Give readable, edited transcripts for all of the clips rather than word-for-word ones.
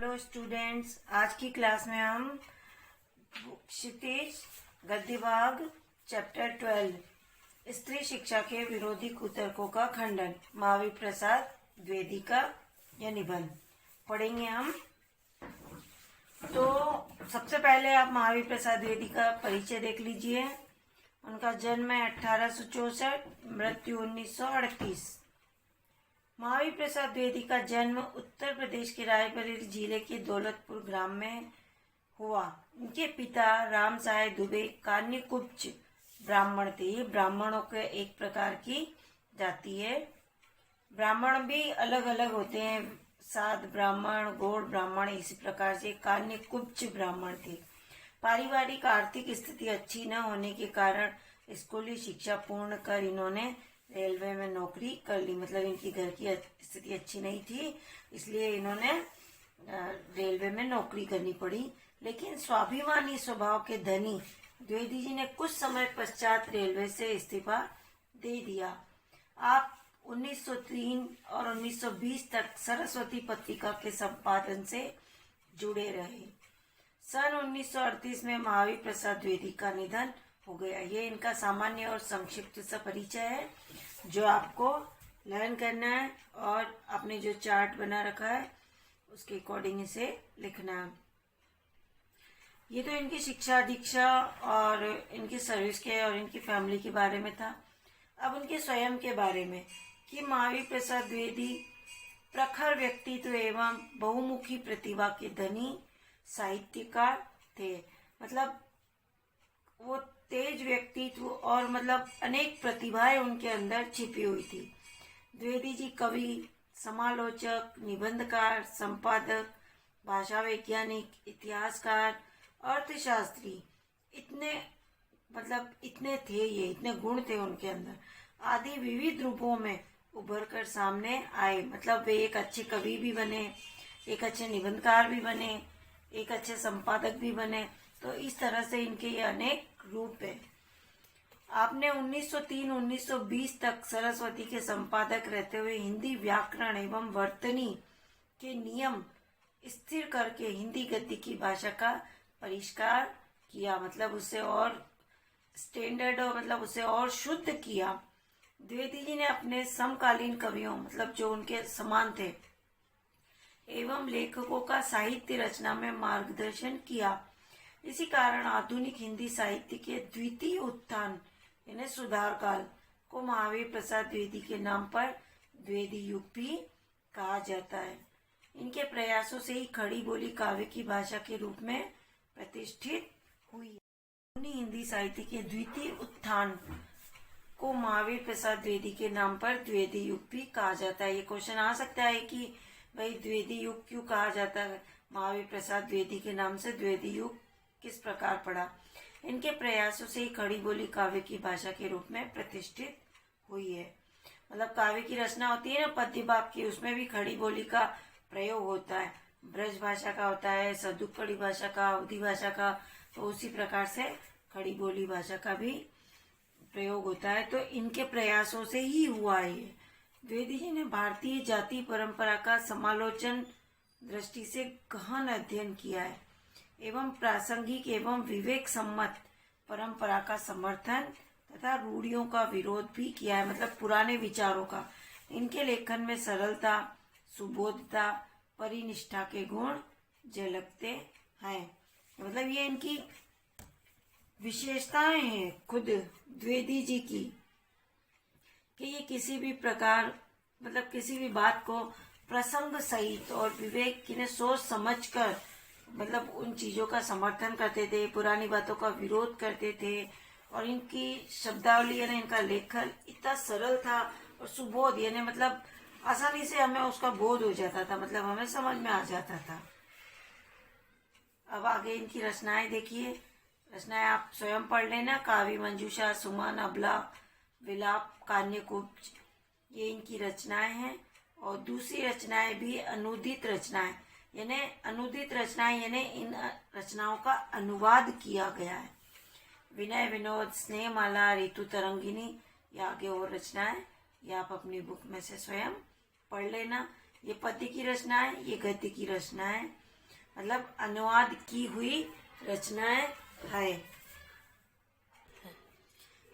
Hello students, आज की class में हम क्षितिज गद्य भाग चैप्टर 12 स्त्री शिक्षा के विरोधी कुतर्कों का खंडन महावीर प्रसाद द्विवेदी का यह निबंध पढ़ेंगे हम। तो सबसे पहले आप महावीर प्रसाद द्विवेदी का परिचय देख लीजिए। उनका जन्म है 1864, मृत्यु 1938। महावीर प्रसाद द्विवेदी का जन्म उत्तर प्रदेश के रायबरेली जिले के दौलतपुर ग्राम में हुआ। उनके पिता राम साहेब दुबे कान्यकुब्ज ब्राह्मण थे। ये ब्राह्मणों के एक प्रकार की जाति है। ब्राह्मण भी अलग अलग होते हैं, साध ब्राह्मण, गौड़ ब्राह्मण, इसी प्रकार से कान्यकुब्ज ब्राह्मण थे। पारिवारिक आर्थिक स्थिति अच्छी न होने के कारण स्कूली शिक्षा पूर्ण कर इन्होंने रेलवे में नौकरी कर ली। मतलब इनकी घर की स्थिति अच्छी नहीं थी, इसलिए इन्होंने रेलवे में नौकरी करनी पड़ी। लेकिन स्वाभिमानी स्वभाव के धनी द्विवेदी जी ने कुछ समय पश्चात रेलवे से इस्तीफा दे दिया। आप 1903 और 1920 तक सरस्वती पत्रिका के संपादन से जुड़े रहे। सन 1938 में महावीर प्रसाद द्विवेदी का निधन हो गया। ये इनका सामान्य और संक्षिप्त सा परिचय है जो आपको लर्न करना है, और आपने जो चार्ट बना रखा है उसके अकॉर्डिंग इसे लिखना है। ये तो इनकी शिक्षा दीक्षा और इनकी सर्विस के और इनकी फैमिली के बारे में था। अब उनके स्वयं के बारे में कि महावीर प्रसाद द्विवेदी प्रखर व्यक्तित्व एवं बहुमुखी प्रतिभा के धनी साहित्यकार थे। मतलब वो तेज व्यक्तित्व और मतलब अनेक प्रतिभाएं उनके अंदर छिपी हुई थी। द्विवेदी जी कवि, समालोचक, निबंधकार, संपादक, भाषा वैज्ञानिक, इतिहासकार, अर्थशास्त्री, इतने थे, ये इतने गुण थे उनके अंदर, आदि विविध रूपों में उभर कर सामने आए। मतलब वे एक अच्छे कवि भी बने, एक अच्छे निबंधकार भी बने, एक अच्छे संपादक भी बने। तो इस तरह से इनके ये अनेक रूप है। आपने 1903-1920 तक सरस्वती के संपादक रहते हुए हिंदी व्याकरण एवं वर्तनी के नियम स्थिर करके हिंदी गद्य की भाषा का परिष्कार किया। मतलब उसे और स्टैंडर्ड और मतलब उसे और शुद्ध किया। द्विवेदी जी ने अपने समकालीन कवियों, मतलब जो उनके समान थे, एवं लेखकों का साहित्य रचना में मार्गदर्शन किया। इसी कारण आधुनिक हिंदी साहित्य के द्वितीय उत्थान यानी सुधार काल को महावीर प्रसाद द्विवेदी के नाम पर द्विवेदी युग भी कहा जाता है। इनके प्रयासों से ही खड़ी बोली काव्य की भाषा के रूप में प्रतिष्ठित हुई। हिंदी साहित्य के द्वितीय उत्थान को महावीर प्रसाद द्विवेदी के नाम पर द्विवेदी युग भी कहा जाता है। ये क्वेश्चन आ सकता है कि भाई द्विवेदी युग क्यों कहा जाता है, महावीर प्रसाद द्विवेदी के नाम से द्विवेदी युग किस प्रकार पड़ा। इनके प्रयासों से ही खड़ी बोली काव्य की भाषा के रूप में प्रतिष्ठित हुई है। मतलब काव्य की रचना होती है ना पद्य भाग की, उसमें भी खड़ी बोली का प्रयोग होता है। ब्रज भाषा का होता है, सदुक्कड़ी भाषा का, अवधी भाषा का, तो उसी प्रकार से खड़ी बोली भाषा का भी प्रयोग होता है। तो इनके प्रयासों से ही हुआ है। द्विवेदी जी ने भारतीय जाति परंपरा का समालोचन दृष्टि से गहन अध्ययन किया है एवं प्रासंगिक एवं विवेक सम्मत परंपरा का समर्थन तथा रूढ़ियों का विरोध भी किया है। मतलब पुराने विचारों का। इनके लेखन में सरलता, सुबोधता, परिनिष्ठा के गुण झलकते हैं। मतलब ये इनकी विशेषताएं हैं खुद द्विवेदी जी की, कि ये किसी भी प्रकार मतलब किसी भी बात को प्रसंग सहित और विवेक की सोच समझकर मतलब उन चीजों का समर्थन करते थे, पुरानी बातों का विरोध करते थे। और इनकी शब्दावली यानी इनका लेखन इतना सरल था और सुबोध यानी मतलब आसानी से हमें उसका बोध हो जाता था, मतलब हमें समझ में आ जाता था। अब आगे इनकी रचनाएं देखिए। रचनाएं आप स्वयं पढ़ लेना। काव्य मंजूषा, सुमन, अबला, विलाप, कान्यकुब्ज, ये इनकी रचनाएं हैं। और दूसरी रचनाएं भी अनुदित रचनाएं यानी इन रचनाओं का अनुवाद किया गया है। विनय विनोद, स्नेहमाला, ऋतु तरंगिनी, ये आगे और रचनाएं, ये आप अपनी बुक में से स्वयं पढ़ लेना। ये पद्य की रचना है, ये गद्य की रचना है। मतलब अनुवाद की हुई रचनाएं है।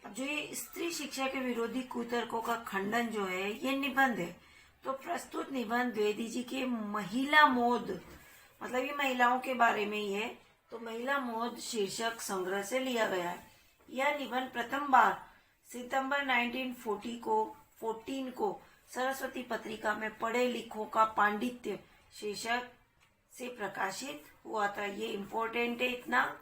अब जो ये स्त्री शिक्षा के विरोधी कुतर्कों का खंडन जो है ये निबंध है। तो प्रस्तुत निबंध द्विवेदी जी के महिला मोद, मतलब ये महिलाओं के बारे में ही है, तो महिला मोद शीर्षक संग्रह से लिया गया है। यह निबंध प्रथम बार सितंबर 1914 को सरस्वती पत्रिका में पढ़े लिखों का पांडित्य शीर्षक से प्रकाशित हुआ था। ये इम्पोर्टेंट है इतना।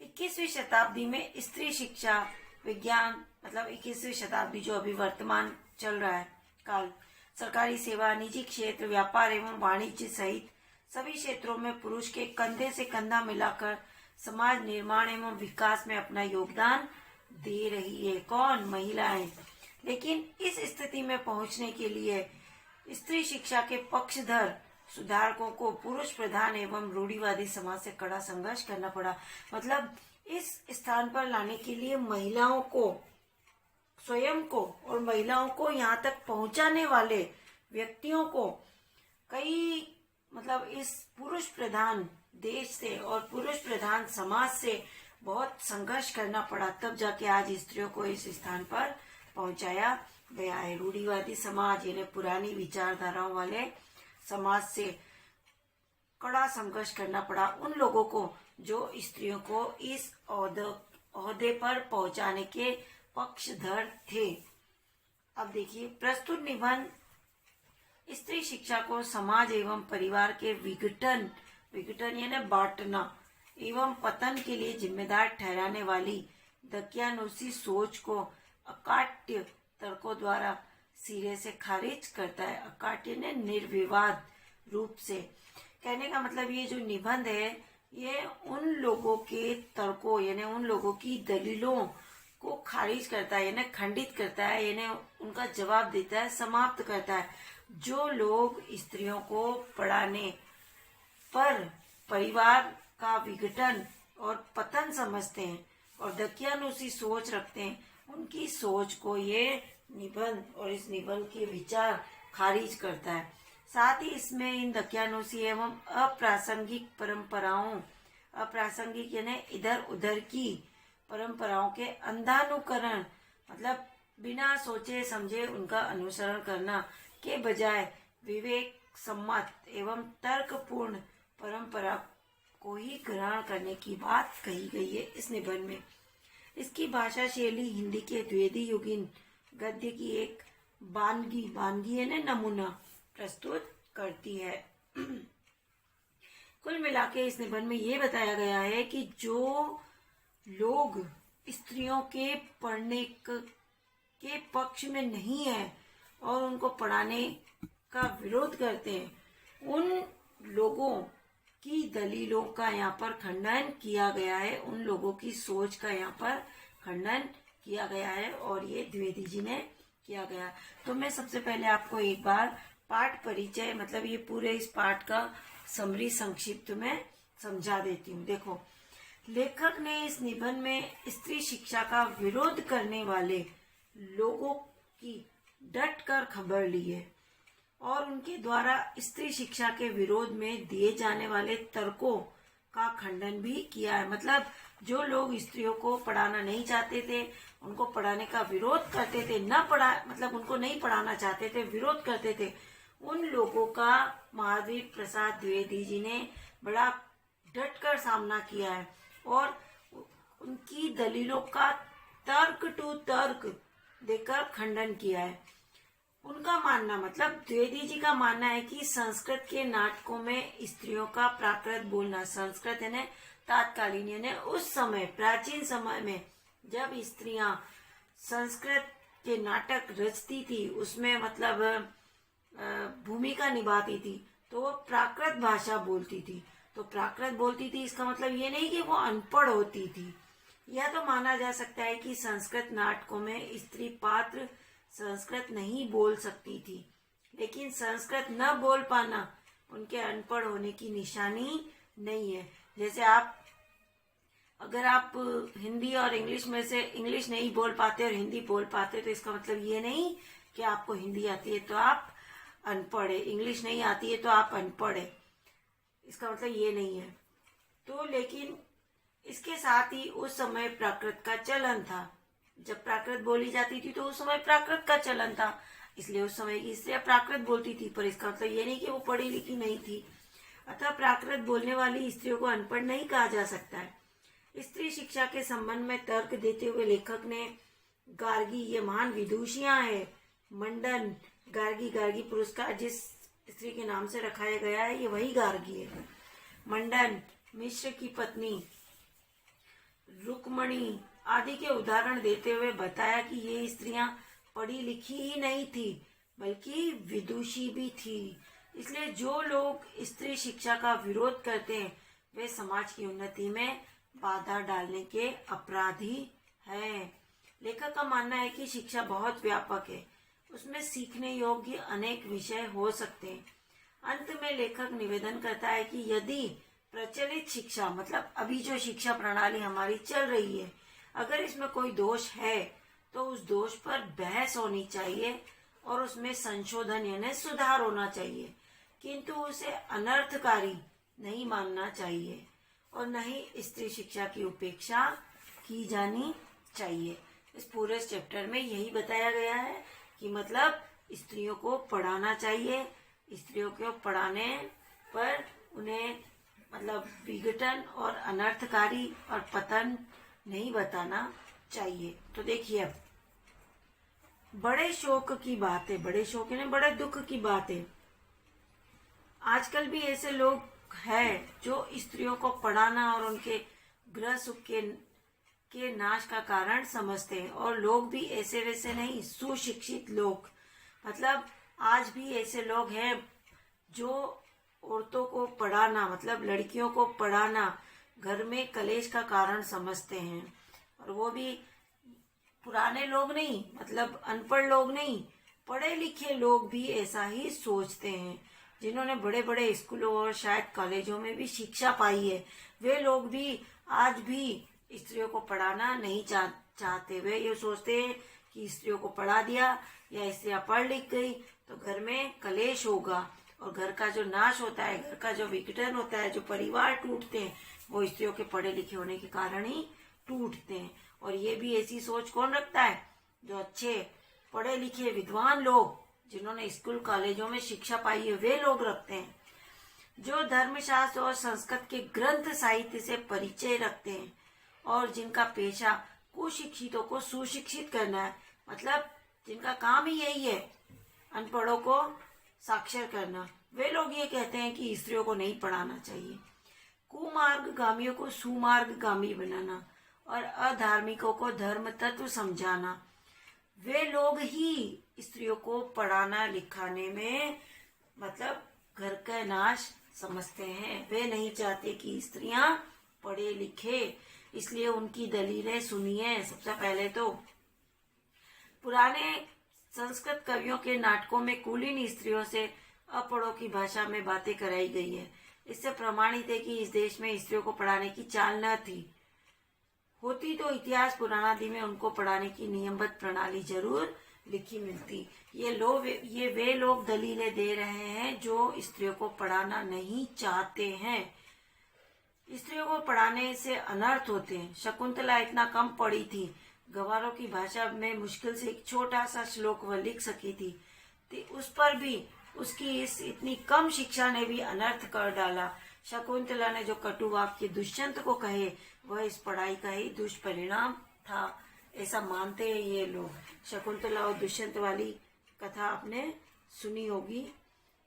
21वीं शताब्दी में स्त्री शिक्षा विज्ञान, मतलब 21वीं शताब्दी जो अभी वर्तमान चल रहा है काल, सरकारी सेवा, निजी क्षेत्र, व्यापार एवं वाणिज्य सहित सभी क्षेत्रों में पुरुष के कंधे से कंधा मिलाकर समाज निर्माण एवं विकास में अपना योगदान दे रही है। कौन? महिलाएं। लेकिन इस स्थिति में पहुंचने के लिए स्त्री शिक्षा के पक्षधर सुधारकों को पुरुष प्रधान एवं रूढ़िवादी समाज से कड़ा संघर्ष करना पड़ा। मतलब इस स्थान पर लाने के लिए महिलाओं को, स्वयं को और महिलाओं को यहाँ तक पहुंचाने वाले व्यक्तियों को कई, मतलब इस पुरुष प्रधान देश से और पुरुष प्रधान समाज से बहुत संघर्ष करना पड़ा, तब जाके आज स्त्रियों को इस स्थान पर पहुंचाया गया है। रूढ़िवादी समाज यानी पुरानी विचारधाराओं वाले समाज से कड़ा संघर्ष करना पड़ा उन लोगों को जो स्त्रियों को इस ओहदे पर पहुंचाने के पक्षधर थे। अब देखिए, प्रस्तुत निबंध स्त्री शिक्षा को समाज एवं परिवार के विघटन यानी बांटना एवं पतन के लिए जिम्मेदार ठहराने वाली दकियानूसी सोच को अकाट्य तर्कों द्वारा सिरे से खारिज करता है। अकाट्य ने निर्विवाद रूप से, कहने का मतलब ये जो निबंध है ये उन लोगों के तर्कों यानी उन लोगों की दलीलों को खारिज करता है, यानी खंडित करता है, यानी उनका जवाब देता है, समाप्त करता है। जो लोग स्त्रियों को पढ़ाने पर परिवार का विघटन और पतन समझते हैं और दकियानूसी सोच रखते हैं, उनकी सोच को ये निबंध और इस निबंध के विचार खारिज करता है। साथ ही इसमें इन दकियानूसी एवं अप्रासंगिक परंपराओं, अप्रासंगिक यानी इधर उधर की परंपराओं के अंधानुकरण, मतलब बिना सोचे समझे उनका अनुसरण करना के बजाय विवेक सम्मत एवं तर्कपूर्ण परंपरा को ही ग्रहण करने की बात कही गई है इस निबंध में। इसकी भाषा शैली हिंदी के द्विवेदी युगीन गद्य की एक वानगी यानी नमूना प्रस्तुत करती है। कुल मिलाके इस निबंध में ये बताया गया है कि जो लोग स्त्रियों के पढ़ने के पक्ष में नहीं है और उनको पढ़ाने का विरोध करते हैं, उन लोगों की दलीलों का यहाँ पर खंडन किया गया है, उन लोगों की सोच का यहाँ पर खंडन किया गया है और ये द्विवेदी जी ने किया गया। तो मैं सबसे पहले आपको एक बार पाठ परिचय, मतलब ये पूरे इस पाठ का समरी संक्षिप्त में समझा देती हूँ। देखो, लेखक ने इस निबंध में स्त्री शिक्षा का विरोध करने वाले लोगों की डट कर खबर ली है और उनके द्वारा स्त्री शिक्षा के विरोध में दिए जाने वाले तर्कों का खंडन भी किया है। मतलब जो लोग स्त्रियों को पढ़ाना नहीं चाहते थे, उनको पढ़ाने का विरोध करते थे, मतलब उनको नहीं पढ़ाना चाहते थे, विरोध करते थे, उन लोगों का महावीर प्रसाद द्विवेदी जी ने बड़ा डटकर सामना किया है और उनकी दलीलों का तर्क टू तर्क देकर खंडन किया है। उनका मानना, मतलब द्विवेदी जी का मानना है कि संस्कृत के नाटकों में स्त्रियों का प्राकृत बोलना, संस्कृत यानी तात्कालीन यानी उस समय प्राचीन समय में जब स्त्रियां संस्कृत के नाटक रचती थी, उसमें मतलब भूमिका निभाती थी, तो वो प्राकृत भाषा बोलती थी। तो प्राकृत बोलती थी इसका मतलब ये नहीं कि वो अनपढ़ होती थी। यह तो माना जा सकता है कि संस्कृत नाटकों में स्त्री पात्र संस्कृत नहीं बोल सकती थी, लेकिन संस्कृत न बोल पाना उनके अनपढ़ होने की निशानी नहीं है। जैसे अगर आप हिंदी और इंग्लिश में से इंग्लिश नहीं बोल पाते और हिंदी बोल पाते, तो इसका मतलब ये नहीं कि आपको हिंदी आती है तो आप अनपढ़ है, इंग्लिश नहीं आती है तो आप अनपढ़ है। इसका मतलब ये नहीं है। तो लेकिन इसके साथ ही उस समय प्राकृत का चलन था। जब प्राकृत बोली जाती थी तो उस समय प्राकृत का चलन था, इसलिए उस समय की स्त्रियां प्राकृत बोलती थी। पर इसका मतलब ये नहीं कि वो पढ़ी लिखी नहीं थी। अतः प्राकृत बोलने वाली स्त्रियों को अनपढ़ नहीं कहा जा सकता है। स्त्री शिक्षा के संबंध में तर्क देते हुए लेखक ने गार्गी, ये महान विदुषियां है, मंडन, गार्गी पुरस्कार जिस स्त्री के नाम से रखाया गया है ये वही गार्गी है। मंडन, मिश्र की पत्नी, रुक्मणी आदि के उदाहरण देते हुए बताया कि ये स्त्रियां पढ़ी लिखी ही नहीं थी बल्कि विदुषी भी थी। इसलिए जो लोग स्त्री शिक्षा का विरोध करते हैं वे समाज की उन्नति में बाधा डालने के अपराधी हैं। लेखक का मानना है कि शिक्षा बहुत व्यापक है, उसमें सीखने योग्य अनेक विषय हो सकते हैं। अंत में लेखक निवेदन करता है कि यदि प्रचलित शिक्षा मतलब अभी जो शिक्षा प्रणाली हमारी चल रही है, अगर इसमें कोई दोष है तो उस दोष पर बहस होनी चाहिए और उसमें संशोधन यानी सुधार होना चाहिए, किंतु उसे अनर्थकारी नहीं मानना चाहिए और न ही स्त्री शिक्षा की उपेक्षा की जानी चाहिए। इस पूरे चैप्टर में यही बताया गया है कि मतलब स्त्रियों को पढ़ाना चाहिए, स्त्रियों को पढ़ाने पर उन्हें मतलब विघटन और अनर्थकारी और पतन नहीं बताना चाहिए। तो देखिए अब बड़े शोक की बात है, बड़े शोक यानी बड़े दुख की बात है। आजकल भी ऐसे लोग हैं जो स्त्रियों को पढ़ाना और उनके गृह सुख के नाश का कारण समझते हैं। और लोग भी ऐसे वैसे नहीं, सुशिक्षित लोग, मतलब आज भी ऐसे लोग हैं जो औरतों को पढ़ाना मतलब लड़कियों को पढ़ाना घर में कलेश का कारण समझते हैं। और वो भी पुराने लोग नहीं, मतलब अनपढ़ लोग नहीं, पढ़े लिखे लोग भी ऐसा ही सोचते हैं। जिन्होंने बड़े बड़े स्कूलों और शायद कॉलेजों में भी शिक्षा पाई है, वे लोग भी आज भी स्त्रियों को पढ़ाना नहीं चाहते। वे ये सोचते हैं कि स्त्रियों को पढ़ा दिया या स्त्रियां पढ़ लिख गई तो घर में कलेश होगा और घर का जो नाश होता है, घर का जो विघटन होता है, जो परिवार टूटते हैं वो स्त्रियों के पढ़े लिखे होने के कारण ही टूटते हैं। और ये भी ऐसी सोच कौन रखता है? जो अच्छे पढ़े लिखे विद्वान लोग जिन्होंने स्कूल कॉलेजों में शिक्षा पाई है वे लोग रखते हैं। जो धर्मशास्त्र और संस्कृत के ग्रंथ साहित्य से परिचय रखते हैं और जिनका पेशा कुशिक्षितों को सुशिक्षित करना है, मतलब जिनका काम ही यही है अनपढ़ों को साक्षर करना, वे लोग ये कहते हैं कि स्त्रियों को नहीं पढ़ाना चाहिए। कुमार्गगामियों को सुमार्गगामी बनाना और अधार्मिकों को धर्म तत्व समझाना, वे लोग ही स्त्रियों को पढ़ाना लिखाने में मतलब घर का नाश समझते हैं। वे नहीं चाहते कि स्त्रियां पढ़े लिखे, इसलिए उनकी दलीलें सुनिए। सबसे पहले तो पुराने संस्कृत कवियों के नाटकों में कुलीन स्त्रियों से अपढ़ों की भाषा में बातें कराई गई है। इससे प्रमाणित है कि इस देश में स्त्रियों को पढ़ाने की चाल न थी। होती तो इतिहास पुराणादि में उनको पढ़ाने की नियमबद्ध प्रणाली जरूर लिखी मिलती। ये वे लोग दलीलें दे रहे हैं जो स्त्रियों को पढ़ाना नहीं चाहते हैं। स्त्रियों को पढ़ाने से अनर्थ होते हैं। शकुंतला इतना कम पढ़ी थी, गंवारों की भाषा में मुश्किल से एक छोटा सा श्लोक वह लिख सकी थी, उस पर भी उसकी इस इतनी कम शिक्षा ने भी अनर्थ कर डाला। शकुंतला ने जो कटु वाक्य दुष्यंत को कहे वह इस पढ़ाई का ही दुष्परिणाम था, ऐसा मानते हैं ये लोग। शकुंतला और दुष्यंत वाली कथा आपने सुनी होगी।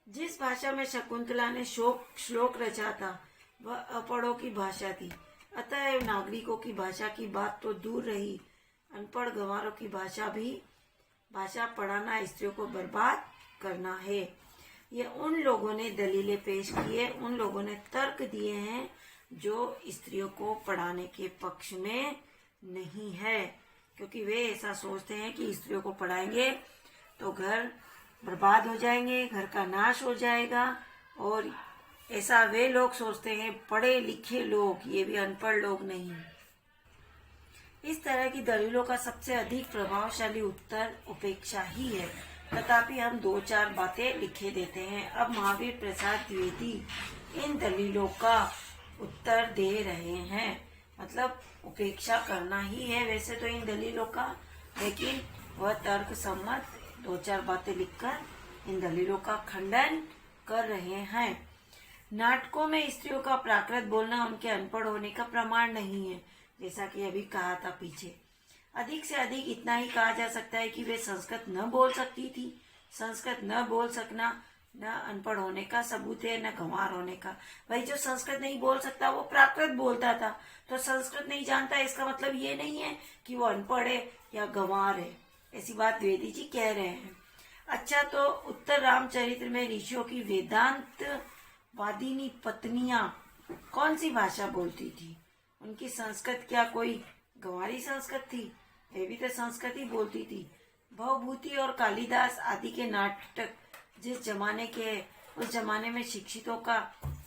जिस भाषा में शकुंतला ने श्लोक रचा था वह अपढ़ों की भाषा थी, अतः नागरिकों की भाषा की बात तो दूर रही, अनपढ़ गंवारों की भाषा पढ़ाना स्त्रियों को बर्बाद करना है। ये उन लोगों ने दलीलें पेश की है, उन लोगों ने तर्क दिए हैं जो स्त्रियों को पढ़ाने के पक्ष में नहीं है, क्योंकि वे ऐसा सोचते हैं कि स्त्रियों को पढ़ाएंगे तो घर बर्बाद हो जाएंगे, घर का नाश हो जाएगा। और ऐसा वे लोग सोचते हैं, पढ़े लिखे लोग, ये भी अनपढ़ लोग नहीं। इस तरह की दलीलों का सबसे अधिक प्रभावशाली उत्तर उपेक्षा ही है। तथापि हम 2-4 बातें लिखे देते हैं। अब महावीर प्रसाद द्विवेदी इन दलीलों का उत्तर दे रहे हैं। मतलब उपेक्षा करना ही है वैसे तो इन दलीलों का, लेकिन वह तर्क सम्मत 2-4 बातें लिखकर इन दलीलों का खंडन कर रहे हैं। नाटकों में स्त्रियों का प्राकृत बोलना उनके अनपढ़ होने का प्रमाण नहीं है, जैसा कि अभी कहा था पीछे। अधिक से अधिक इतना ही कहा जा सकता है कि वे संस्कृत न बोल सकती थी। संस्कृत न बोल सकना न अनपढ़ होने का सबूत है, न गंवार होने का। भाई जो संस्कृत नहीं बोल सकता वो प्राकृत बोलता था, तो संस्कृत नहीं जानता इसका मतलब ये नहीं है कि वो अनपढ़ है या गंवार है। ऐसी बात द्विवेदी जी कह रहे हैं। अच्छा, तो उत्तर रामचरित्र में ऋषियों की वेदांत वादिनी पत्नियां कौन सी भाषा बोलती थी? उनकी संस्कृत क्या कोई गंवारी संस्कृत थी? वे भी तो संस्कृत ही बोलती थी। भवभूति और कालिदास आदि के नाटक जिस जमाने के, उस जमाने में शिक्षितों का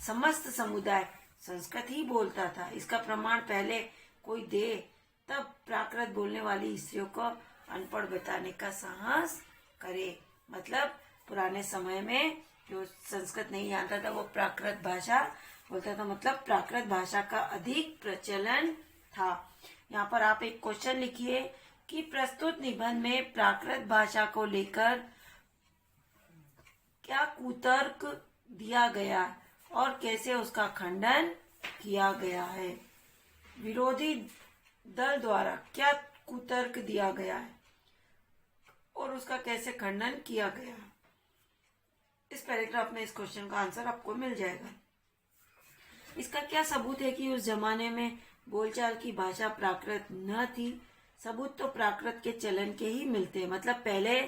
समस्त समुदाय संस्कृत ही बोलता था। इसका प्रमाण पहले कोई दे, तब प्राकृत बोलने वाली स्त्रियों को अनपढ़ बताने का साहस करे। मतलब पुराने समय में जो संस्कृत नहीं जानता था वो प्राकृत भाषा बोलता था, मतलब प्राकृत भाषा का अधिक प्रचलन था। यहाँ पर आप एक क्वेश्चन लिखिए कि प्रस्तुत निबंध में प्राकृत भाषा को लेकर क्या कुतर्क दिया गया और कैसे उसका खंडन किया गया है। विरोधी दल द्वारा क्या कुतर्क दिया गया है और उसका कैसे खंडन किया गया। इस पैराग्राफ में इस क्वेश्चन का आंसर आपको मिल जाएगा। इसका क्या सबूत है कि उस जमाने में बोलचाल की भाषा प्राकृत न थी? सबूत तो प्राकृत के चलन के ही मिलते हैं। मतलब पहले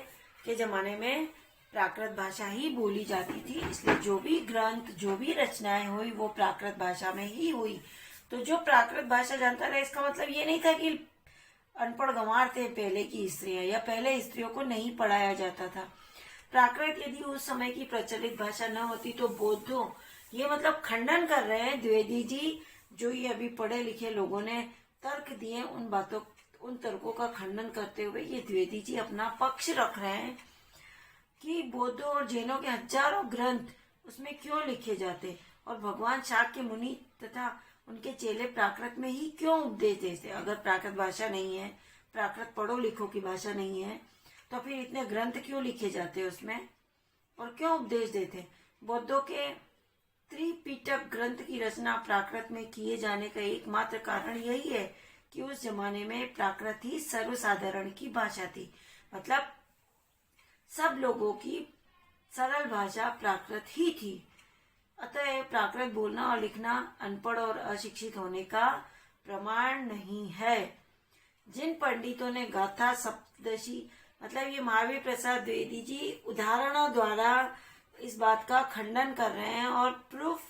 के जमाने में प्राकृत भाषा ही बोली जाती थी, इसलिए जो भी ग्रंथ, जो भी रचनाएं हुई वो प्राकृत भाषा में ही हुई। तो जो प्राकृत भाषा जानता था, इसका मतलब ये नहीं था कि अनपढ़ गंवार थे पहले की स्त्रियां, या पहले स्त्रियों को नहीं पढ़ाया जाता था। प्राकृत यदि उस समय की प्रचलित भाषा न होती तो बौद्धों, ये मतलब खंडन कर रहे हैं द्विवेदी जी, जो ये अभी पढ़े लिखे लोगों ने तर्क दिए, उन बातों, उन तर्कों का खंडन करते हुए ये द्विवेदी जी अपना पक्ष रख रहे हैं कि बौद्धों और जैनों के हजारों ग्रंथ उसमें क्यों लिखे जाते और भगवान शाक्य मुनि तथा उनके चेले प्राकृत में ही क्यों उपदेश देते। अगर प्राकृत भाषा नहीं है, प्राकृत पढ़ो लिखो की भाषा नहीं है, तो फिर इतने ग्रंथ क्यों लिखे जाते उसमें और क्यों उपदेश देते। बौद्धों के त्रिपिटक ग्रंथ की रचना प्राकृत में किए जाने का एकमात्र कारण यही है कि उस जमाने में प्राकृत ही सर्वसाधारण की भाषा थी। मतलब सब लोगों की सरल भाषा प्राकृत ही थी। अतः प्राकृत बोलना और लिखना अनपढ़ और अशिक्षित होने का प्रमाण नहीं है। जिन पंडितों ने गाथा सप्तदशी, मतलब ये महावीर प्रसाद द्विवेदी जी उदाहरणों द्वारा इस बात का खंडन कर रहे हैं और प्रूफ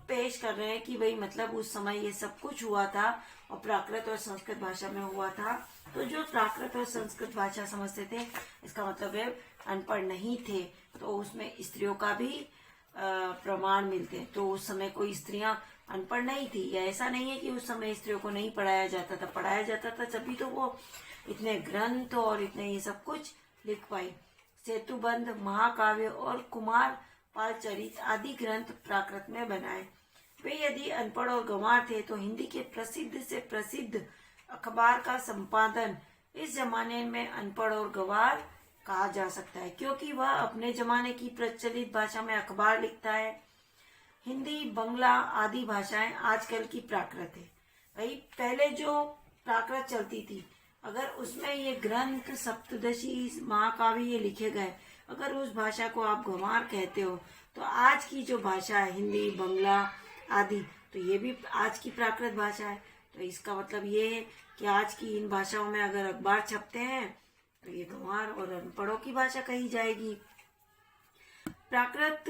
पेश कर रहे हैं कि भाई मतलब उस समय ये सब कुछ हुआ था और प्राकृत और संस्कृत भाषा में हुआ था। तो जो प्राकृत और संस्कृत भाषा समझते थे, इसका मतलब है अनपढ़ नहीं थे, तो उसमें स्त्रियों का भी प्रमाण मिलते। तो उस समय कोई स्त्रियां अनपढ़ नहीं थी, या ऐसा नहीं है कि उस समय स्त्रियों को नहीं पढ़ाया जाता था, पढ़ाया जाता था, तभी तो वो इतने ग्रंथ और इतने ये सब कुछ लिख पाई। सेतुबंध, महाकाव्य और कुमार पाल चरित आदि ग्रंथ प्राकृत में बनाए। वे यदि अनपढ़ और गंवार थे तो हिंदी के प्रसिद्ध से प्रसिद्ध अखबार का संपादन इस जमाने में अनपढ़ और गंवार कहा जा सकता है, क्योंकि वह अपने जमाने की प्रचलित भाषा में अखबार लिखता है। हिंदी, बंगला आदि भाषाएं आजकल की प्राकृत है। भाई पहले जो प्राकृत चलती थी, अगर उसमें ये ग्रंथ सप्तदशी महाकाव्य ये लिखे गए, अगर उस भाषा को आप गंवार कहते हो, तो आज की जो भाषा है हिंदी, बंगला आदि, तो ये भी आज की प्राकृत भाषा है। तो इसका मतलब ये है कि आज की इन भाषाओं में अगर अखबार छपते हैं तो ये गंवार और अनपढ़ों की भाषा कही जाएगी। प्राकृत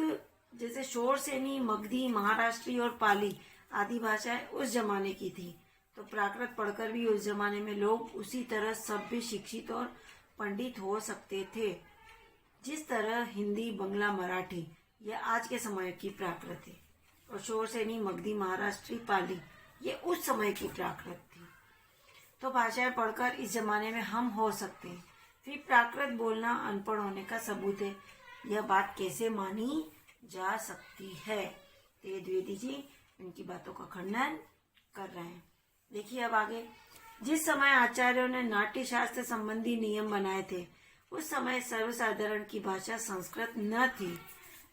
जैसे शोरसेनी, मगधी, महाराष्ट्री और पाली आदि भाषाएं उस जमाने की थी, तो प्राकृत पढ़कर भी उस जमाने में लोग उसी तरह सभ्य, शिक्षित और पंडित हो सकते थे जिस तरह हिंदी, बंगला, मराठी ये आज के समय की प्राकृत है, और शोरसेनी, मगधी, महाराष्ट्री, पाली ये उस समय की प्राकृत थी। तो भाषाएं पढ़कर इस जमाने में हम हो सकते हैं। फिर प्राकृत बोलना अनपढ़ होने का सबूत है, यह बात कैसे मानी जा सकती है। तो ये द्विवेदी जी इनकी बातों का खंडन कर रहे हैं। देखिए अब आगे, जिस समय आचार्यों ने नाट्य शास्त्र संबंधी नियम बनाए थे उस समय सर्वसाधारण की भाषा संस्कृत न थी।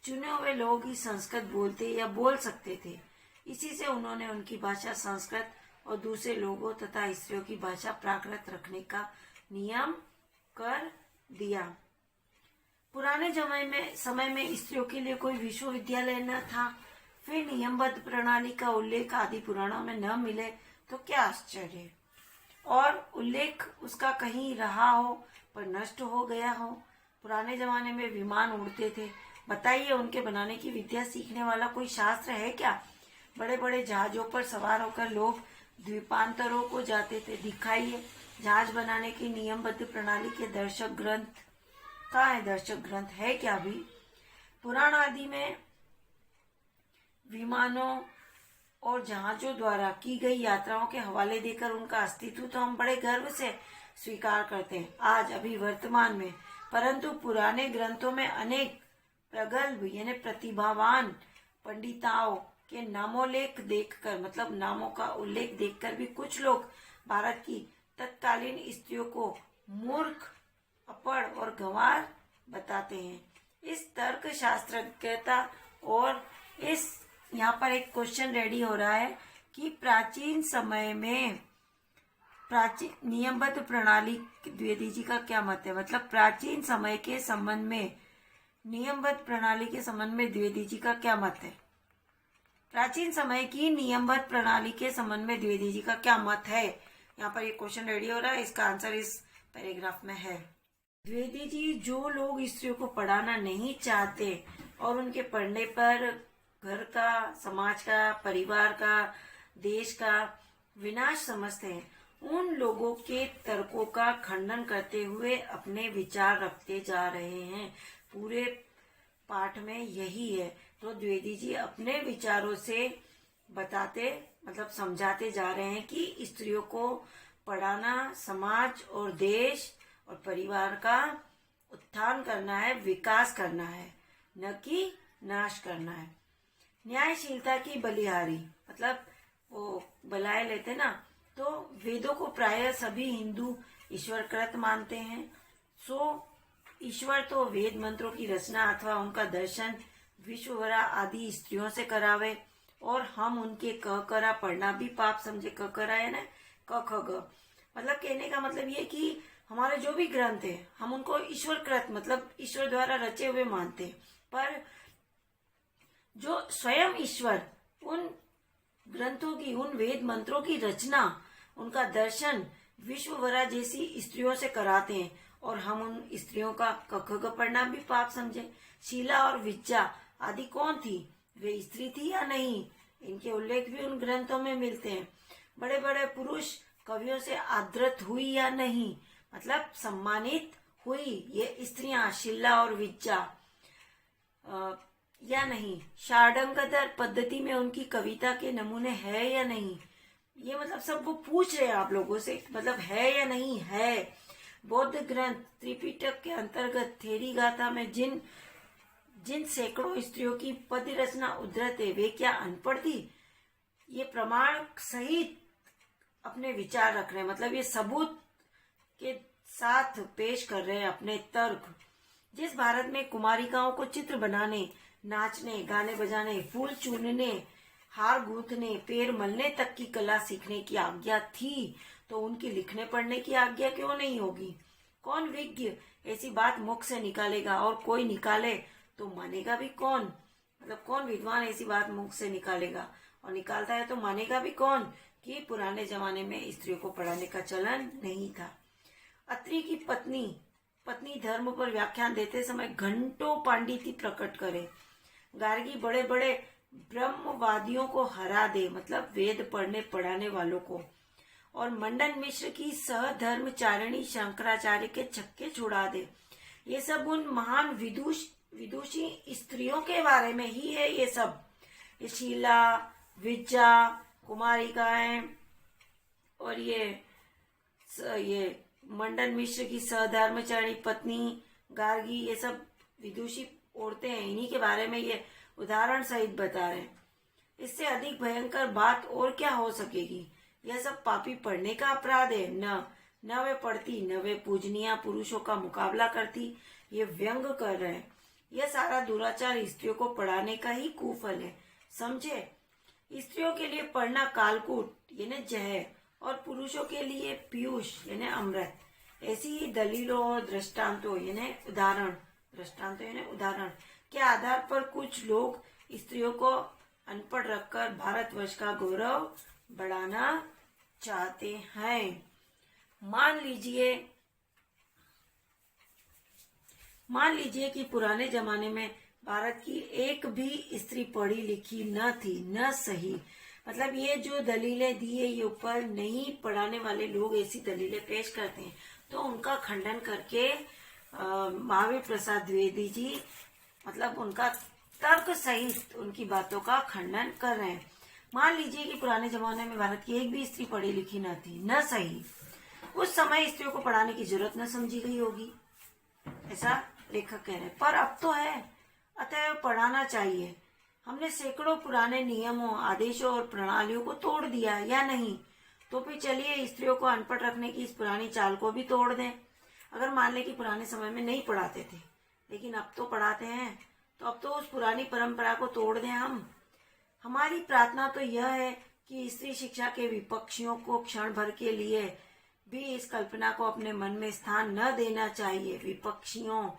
चुने हुए लोग ही संस्कृत बोलते या बोल सकते थे। इसी से उन्होंने उनकी भाषा संस्कृत और दूसरे लोगों तथा स्त्रियों की भाषा प्राकृत रखने का नियम कर दिया। पुराने समय में स्त्रियों के लिए कोई विश्वविद्यालय न था। फिर नियमबद्ध प्रणाली का उल्लेख आदि पुराणों में न मिले तो क्या आश्चर्य, और उल्लेख उसका कहीं रहा हो पर नष्ट हो गया हो। पुराने जमाने में विमान उड़ते थे, बताइए उनके बनाने की विद्या सीखने वाला कोई शास्त्र है क्या? बड़े बड़े जहाजों पर सवार होकर लोग द्वीपांतरों को जाते थे, दिखाइए जहाज बनाने की नियमबद्ध प्रणाली के दर्शक ग्रंथ कहाँ है? दर्शक ग्रंथ है क्या? भी पुराण आदि में विमानों और जहाजों द्वारा की गई यात्राओं के हवाले देकर उनका अस्तित्व तो हम बड़े गर्व से स्वीकार करते हैं आज अभी वर्तमान में, परंतु पुराने ग्रंथों में अनेक प्रगल्भ यानी प्रतिभावान पंडिताओं के नामोल्लेख देखकर, मतलब नामों का उल्लेख देखकर भी कुछ लोग भारत की तत्कालीन स्त्रियों को मूर्ख, अपढ़ और गंवार बताते हैं। इस तर्क शास्त्रज्ञता और इस यहाँ पर एक क्वेश्चन रेडी हो रहा है कि प्राचीन समय में नियमबद्ध प्रणाली, द्विवेदी जी का क्या मत है? मतलब प्राचीन समय के संबंध में नियमबद्ध प्रणाली के संबंध में द्विवेदी जी का क्या मत है? प्राचीन समय की नियमबद्ध प्रणाली के संबंध में द्विवेदी जी का क्या मत है? यहाँ पर ये क्वेश्चन रेडी हो रहा है, इसका आंसर इस पैराग्राफ में है। द्विवेदी जी, जो लोग स्त्रियों को पढ़ाना नहीं चाहते और उनके पढ़ने पर घर का, समाज का, परिवार का, देश का विनाश समझते हैं, उन लोगों के तर्कों का खंडन करते हुए अपने विचार रखते जा रहे हैं। पूरे पाठ में यही है। तो द्विवेदी जी अपने विचारों से बताते, मतलब समझाते जा रहे हैं कि स्त्रियों को पढ़ाना समाज और देश और परिवार का उत्थान करना है, विकास करना है, न कि नाश करना है। न्यायशीलता की बलिहारी, मतलब वो बलाए लेते ना, तो वेदों को प्रायः सभी हिंदू ईश्वरकृत मानते हैं। सो ईश्वर तो वेद मंत्रों की रचना अथवा उनका दर्शन विश्ववरा आदि स्त्रियों से करावे, और हम उनके क करा पढ़ना भी पाप समझे। क करा है ना, क ख ग, मतलब कहने का मतलब ये कि हमारे जो भी ग्रंथ है हम उनको ईश्वरकृत, मतलब ईश्वर द्वारा रचे हुए मानते हैं, पर जो स्वयं ईश्वर उन ग्रंथों की, उन वेद मंत्रों की रचना, उनका दर्शन विश्ववरा जैसी स्त्रियों से कराते हैं, और हम उन स्त्रियों का कख पढ़ना भी पाप समझे। शीला और विज्जा आदि कौन थी? वे स्त्री थी या नहीं? इनके उल्लेख भी उन ग्रंथों में मिलते हैं। बड़े बड़े पुरुष कवियों से आदृत हुई या नहीं, मतलब सम्मानित हुई ये स्त्रियां शीला और विज्जा या नहीं? शार्दंगधर पद्धति में उनकी कविता के नमूने है या नहीं? ये मतलब सब वो पूछ रहे हैं आप लोगों से, मतलब है या नहीं है। बौद्ध ग्रंथ त्रिपिटक के अंतर्गत थेरी गाथा में जिन जिन सैकड़ों स्त्रियों की पद्य रचना उद्धृत है, वे क्या अनपढ़ थी? ये प्रमाण सहित अपने विचार रख रहे हैं, मतलब ये सबूत के साथ पेश कर रहे हैं अपने तर्क। जिस भारत में कुमारिकाओं को चित्र बनाने, नाचने, गाने बजाने, फूल चूनने, हार गूंथने, पैर मलने तक की कला सीखने की आज्ञा थी, तो उनकी लिखने पढ़ने की आज्ञा क्यों नहीं होगी? कौन विज्ञ ऐसी बात मुख से निकालेगा, और कोई निकाले तो मानेगा भी कौन? मतलब कौन विद्वान ऐसी बात मुख से निकालेगा, और निकालता है तो मानेगा भी कौन कि पुराने जमाने में स्त्रियों को पढ़ाने का चलन नहीं था। अत्रि की पत्नी धर्म पर व्याख्यान देते समय घंटों पांडित्य प्रकट करे। गार्गी बड़े बड़े ब्रह्मवादियों को हरा दे, मतलब वेद पढ़ने पढ़ाने वालों को। और मंडन मिश्र की सहधर्मचारिणी शंकराचार्य के छक्के छुड़ा दे। ये सब उन महान विदुषी स्त्रियों के बारे में ही है। ये सब, ये शीला, विज्जा, कुमारिकाएं और ये मंडन मिश्र की सहधर्मचारिणी पत्नी गार्गी, ये सब विदुषी औरतें हैं, इन्हीं के बारे में ये उदाहरण सहित बता रहे हैं। इससे अधिक भयंकर बात और क्या हो सकेगी। यह सब पापी पढ़ने का अपराध है। न वे पढ़ती, न वे पूजनीय पुरुषों का मुकाबला करती। ये व्यंग कर रहे हैं। यह सारा दुराचार स्त्रियों को पढ़ाने का ही कुफल है, समझे। स्त्रियों के लिए पढ़ना कालकूट यानी जहर और पुरुषों के लिए पीयूष यानी अमृत। ऐसी ही दलीलों और दृष्टांतों यानी उदाहरण के आधार पर कुछ लोग स्त्रियों को अनपढ़ रखकर भारतवर्ष का गौरव बढ़ाना चाहते हैं। मान लीजिए कि पुराने जमाने में भारत की एक भी स्त्री पढ़ी लिखी न थी, न सही। मतलब ये जो दलीलें दी है, ये ऊपर नहीं पढ़ाने वाले लोग ऐसी दलीलें पेश करते हैं, तो उनका खंडन करके महावीर प्रसाद द्विवेदी जी मतलब उनका तर्क सहित उनकी बातों का खंडन कर रहे हैं। मान लीजिए कि पुराने जमाने में भारत की एक भी स्त्री पढ़ी लिखी न थी, न सही। उस समय स्त्रियों को पढ़ाने की जरूरत न समझी गई होगी, ऐसा लेखक कह रहे हैं। पर अब तो है, अतः पढ़ाना चाहिए। हमने सैकड़ों पुराने नियमों, आदेशों और प्रणालियों को तोड़ दिया है या नहीं? तो फिर चलिए स्त्रियों को अनपढ़ रखने की इस पुरानी चाल को भी तोड़ दें। अगर मान लें कि पुराने समय में नहीं पढ़ाते थे, लेकिन अब तो पढ़ाते हैं, तो अब तो उस पुरानी परंपरा को तोड़ दें हम। हमारी प्रार्थना तो यह है कि स्त्री शिक्षा के विपक्षियों को क्षण भर के लिए भी इस कल्पना को अपने मन में स्थान न देना चाहिए। विपक्षियों